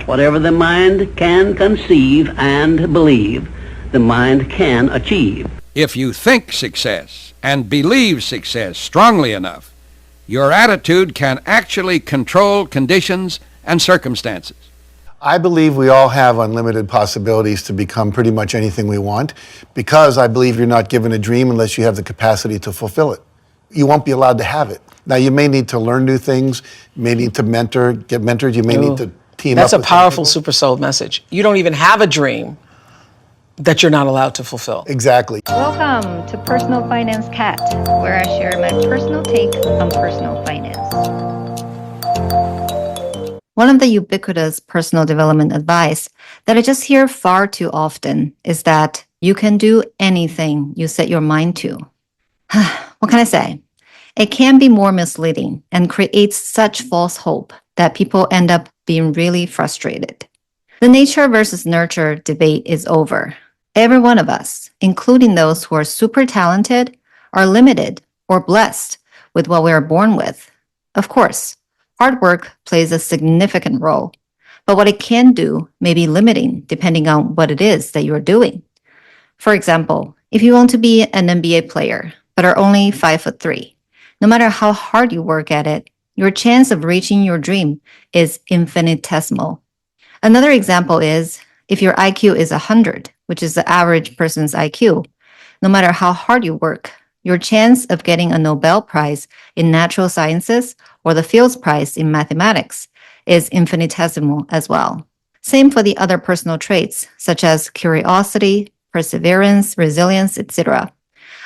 Whatever the mind can conceive and believe, the mind can achieve. If you think success and believe success strongly enough, your attitude can actually control conditions and circumstances. I believe we all have unlimited possibilities to become pretty much anything we want, because I believe you're not given a dream unless you have the capacity to fulfill it. You won't be allowed to have it. Now, you may need to learn new things, you may need to get mentored, you may need to team up. That's a powerful super soul message. You don't even have a dream that you're not allowed to fulfill. Exactly. Welcome to Personal Finance Cat, where I share my personal take on personal finance. One of the ubiquitous personal development advice that I just hear far too often is that you can do anything you set your mind to. What can I say? It can be more misleading and creates such false hope that people end up being really frustrated. The nature versus nurture debate is over. Every one of us, including those who are super talented, are limited or blessed with what we are born with. Of course, hard work plays a significant role, but what it can do may be limiting depending on what it is that you are doing. For example, if you want to be an NBA player but are only 5'3", no matter how hard you work at it, your chance of reaching your dream is infinitesimal. Another example is if your IQ is 100, which is the average person's IQ, no matter how hard you work, your chance of getting a Nobel Prize in natural sciences or the Fields Prize in mathematics is infinitesimal as well. Same for the other personal traits, such as curiosity, perseverance, resilience, etc.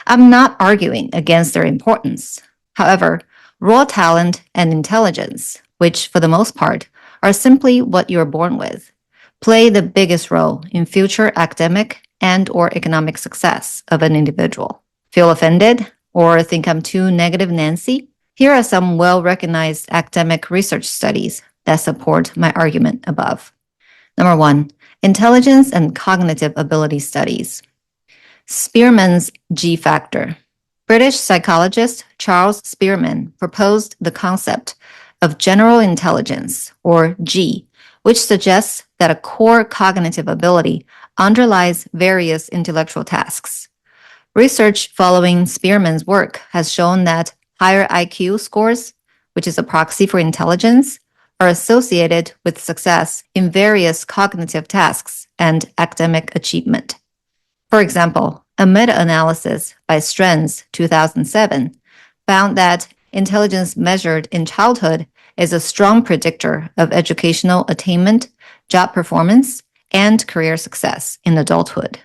I'm not arguing against their importance. However, raw talent and intelligence, which for the most part are simply what you're born with, play the biggest role in future academic and/or economic success of an individual. Feel offended or think I'm too negative Nancy? Here are some well-recognized academic research studies that support my argument above. Number 1, intelligence and cognitive ability studies. Spearman's G factor. British psychologist Charles Spearman proposed the concept of general intelligence, or G, which suggests that a core cognitive ability underlies various intellectual tasks. Research following Spearman's work has shown that higher IQ scores, which is a proxy for intelligence, are associated with success in various cognitive tasks and academic achievement. For example, a meta-analysis by Strens 2007 found that intelligence measured in childhood is a strong predictor of educational attainment, job performance, and career success in adulthood.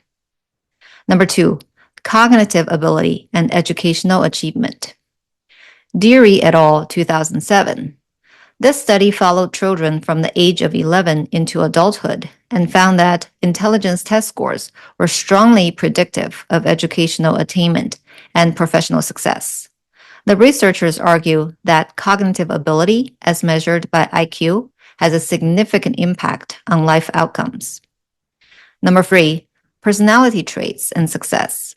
Number 2, cognitive ability and educational achievement. Deary et al. 2007. This study followed children from the age of 11 into adulthood and found that intelligence test scores were strongly predictive of educational attainment and professional success. The researchers argue that cognitive ability, as measured by IQ, has a significant impact on life outcomes. Number 3, personality traits and success.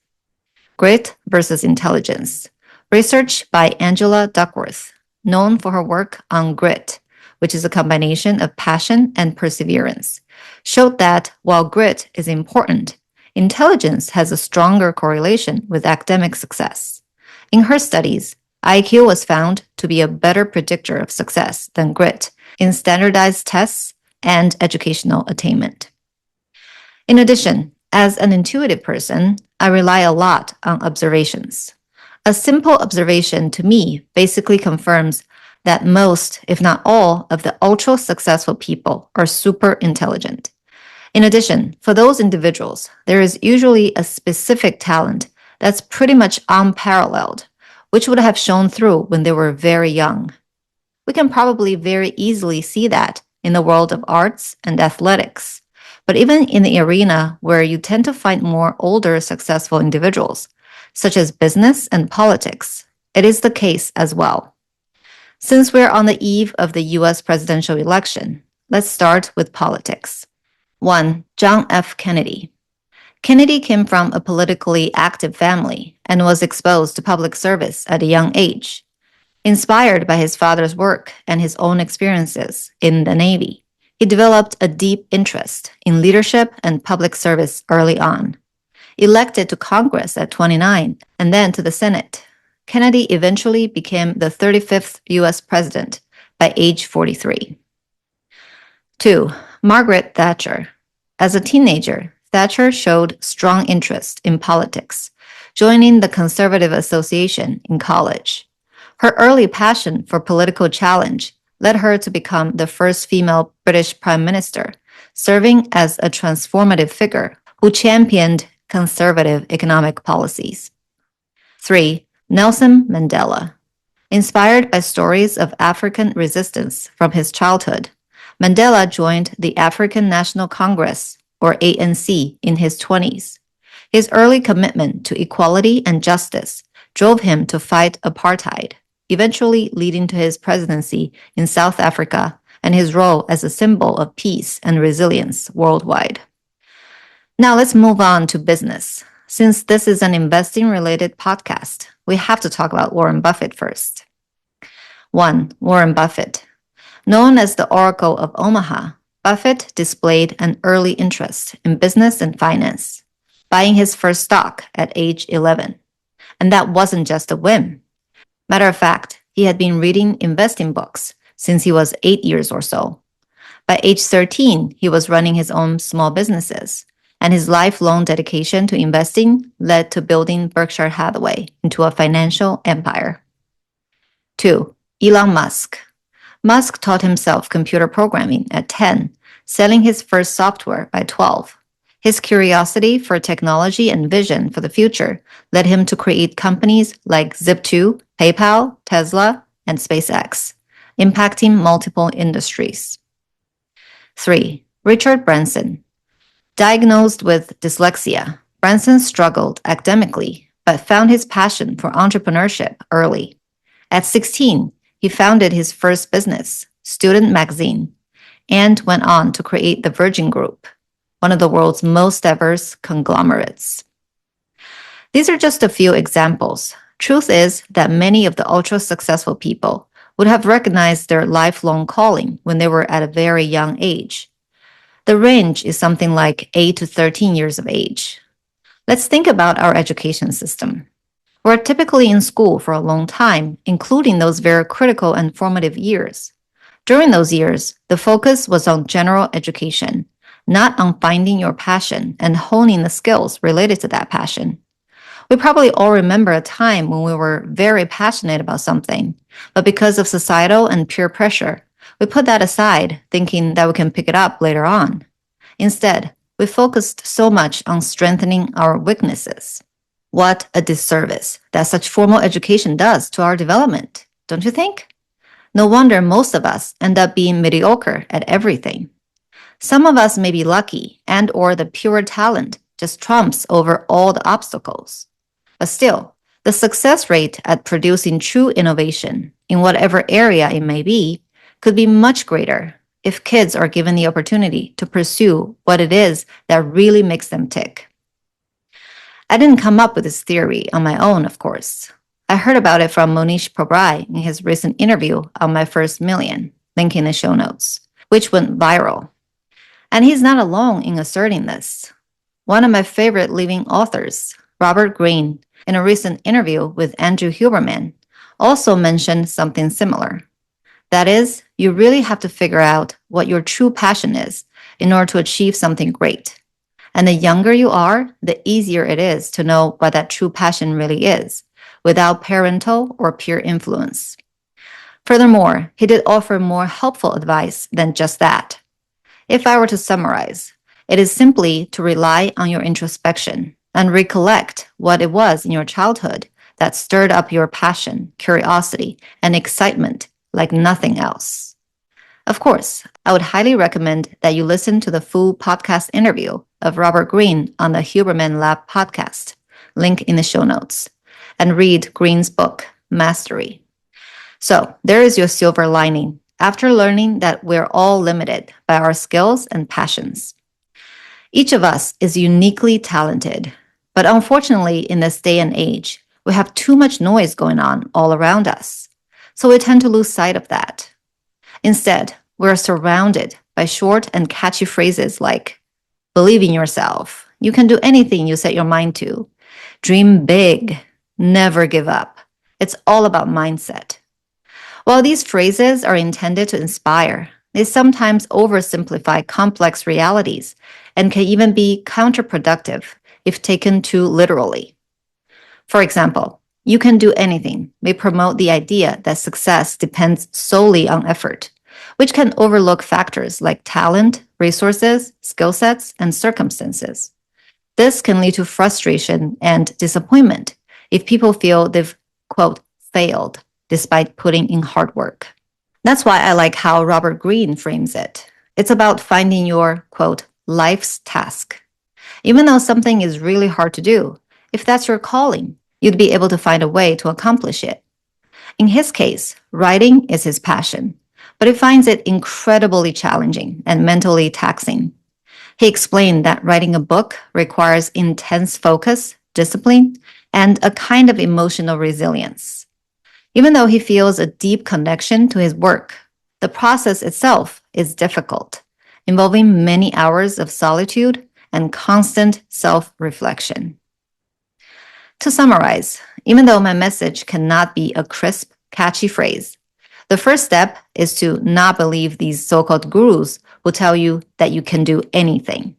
Grit versus intelligence. Research by Angela Duckworth, known for her work on grit, which is a combination of passion and perseverance, showed that while grit is important, intelligence has a stronger correlation with academic success. In her studies, IQ was found to be a better predictor of success than grit in standardized tests and educational attainment. In addition, as an intuitive person, I rely a lot on observations. A simple observation to me basically confirms that most, if not all, of the ultra-successful people are super intelligent. In addition, for those individuals, there is usually a specific talent that's pretty much unparalleled, which would have shown through when they were very young. We can probably very easily see that in the world of arts and athletics. But even in the arena where you tend to find more older successful individuals, such as business and politics, it is the case as well. Since we're on the eve of the US presidential election, let's start with politics. 1. John F. Kennedy. Kennedy came from a politically active family and was exposed to public service at a young age. Inspired by his father's work and his own experiences in the Navy, He developed a deep interest in leadership and public service early on. Elected to Congress at 29 and then to the Senate, Kennedy eventually became the 35th U.S. president by age 43. 2. Margaret Thatcher. As a teenager, Thatcher showed strong interest in politics, joining the Conservative Association in college. Her early passion for political challenge led her to become the first female British Prime Minister, serving as a transformative figure who championed conservative economic policies. 3. Nelson Mandela. Inspired by stories of African resistance from his childhood, Mandela joined the African National Congress, or ANC, in his 20s. His early commitment to equality and justice drove him to fight apartheid, eventually leading to his presidency in South Africa and his role as a symbol of peace and resilience worldwide. Now let's move on to business. Since this is an investing-related podcast, we have to talk about Warren Buffett first. 1. Warren Buffett. Known as the Oracle of Omaha, Buffett displayed an early interest in business and finance, buying his first stock at age 11. And that wasn't just a whim. Matter of fact, he had been reading investing books since he was 8 years or so. By age 13, he was running his own small businesses, and his lifelong dedication to investing led to building Berkshire Hathaway into a financial empire. 2. Elon Musk. Musk taught himself computer programming at 10, selling his first software by 12. His curiosity for technology and vision for the future led him to create companies like Zip2, PayPal, Tesla, and SpaceX, impacting multiple industries. 3. Richard Branson. Diagnosed with dyslexia, Branson struggled academically, but found his passion for entrepreneurship early. At 16, he founded his first business, Student Magazine, and went on to create the Virgin Group, one of the world's most diverse conglomerates. These are just a few examples. Truth is that many of the ultra-successful people would have recognized their lifelong calling when they were at a very young age. The range is something like 8 to 13 years of age. Let's think about our education system. We're typically in school for a long time, including those very critical and formative years. During those years, the focus was on general education, not on finding your passion and honing the skills related to that passion. We probably all remember a time when we were very passionate about something, but because of societal and peer pressure, we put that aside, thinking that we can pick it up later on. Instead, we focused so much on strengthening our weaknesses. What a disservice that such formal education does to our development, don't you think? No wonder most of us end up being mediocre at everything. Some of us may be lucky and/or the pure talent just trumps over all the obstacles. But still, the success rate at producing true innovation in whatever area it may be could be much greater if kids are given the opportunity to pursue what it is that really makes them tick. I didn't come up with this theory on my own, of course. I heard about it from Monish Probrai in his recent interview on My First Million, link in the show notes, which went viral. And he's not alone in asserting this. One of my favorite living authors, Robert Greene, in a recent interview with Andrew Huberman, also mentioned something similar. That is, you really have to figure out what your true passion is in order to achieve something great. And the younger you are, the easier it is to know what that true passion really is, without parental or peer influence. Furthermore, he did offer more helpful advice than just that. If I were to summarize, it is simply to rely on your introspection and recollect what it was in your childhood that stirred up your passion, curiosity, and excitement like nothing else. Of course, I would highly recommend that you listen to the full podcast interview of Robert Greene on the Huberman Lab podcast, link in the show notes, and read Greene's book, Mastery. So there is your silver lining after learning that we're all limited by our skills and passions. Each of us is uniquely talented, but unfortunately in this day and age, we have too much noise going on all around us. So we tend to lose sight of that. Instead, we're surrounded by short and catchy phrases like, believe in yourself, you can do anything you set your mind to, dream big, never give up. It's all about mindset. While these phrases are intended to inspire, they sometimes oversimplify complex realities and can even be counterproductive if taken too literally. For example, you can do anything may promote the idea that success depends solely on effort, which can overlook factors like talent, resources, skill sets, and circumstances. This can lead to frustration and disappointment if people feel they've, quote, failed despite putting in hard work. That's why I like how Robert Greene frames it. It's about finding your, quote, life's task. Even though something is really hard to do, if that's your calling, you'd be able to find a way to accomplish it. In his case, writing is his passion, but he finds it incredibly challenging and mentally taxing. He explained that writing a book requires intense focus, discipline, and a kind of emotional resilience. Even though he feels a deep connection to his work, the process itself is difficult, involving many hours of solitude and constant self-reflection. To summarize, even though my message cannot be a crisp, catchy phrase, the first step is to not believe these so-called gurus who tell you that you can do anything.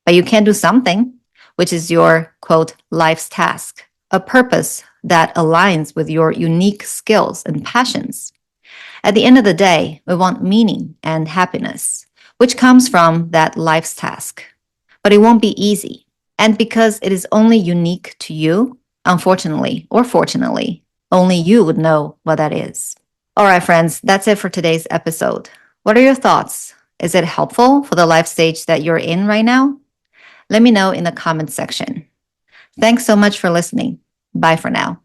But you can do something, which is your, quote, life's task, a purpose that aligns with your unique skills and passions. At the end of the day, we want meaning and happiness, which comes from that life's task. But it won't be easy. And because it is only unique to you, unfortunately or fortunately, only you would know what that is. All right, friends, that's it for today's episode. What are your thoughts? Is it helpful for the life stage that you're in right now? Let me know in the comments section. Thanks so much for listening. Bye for now.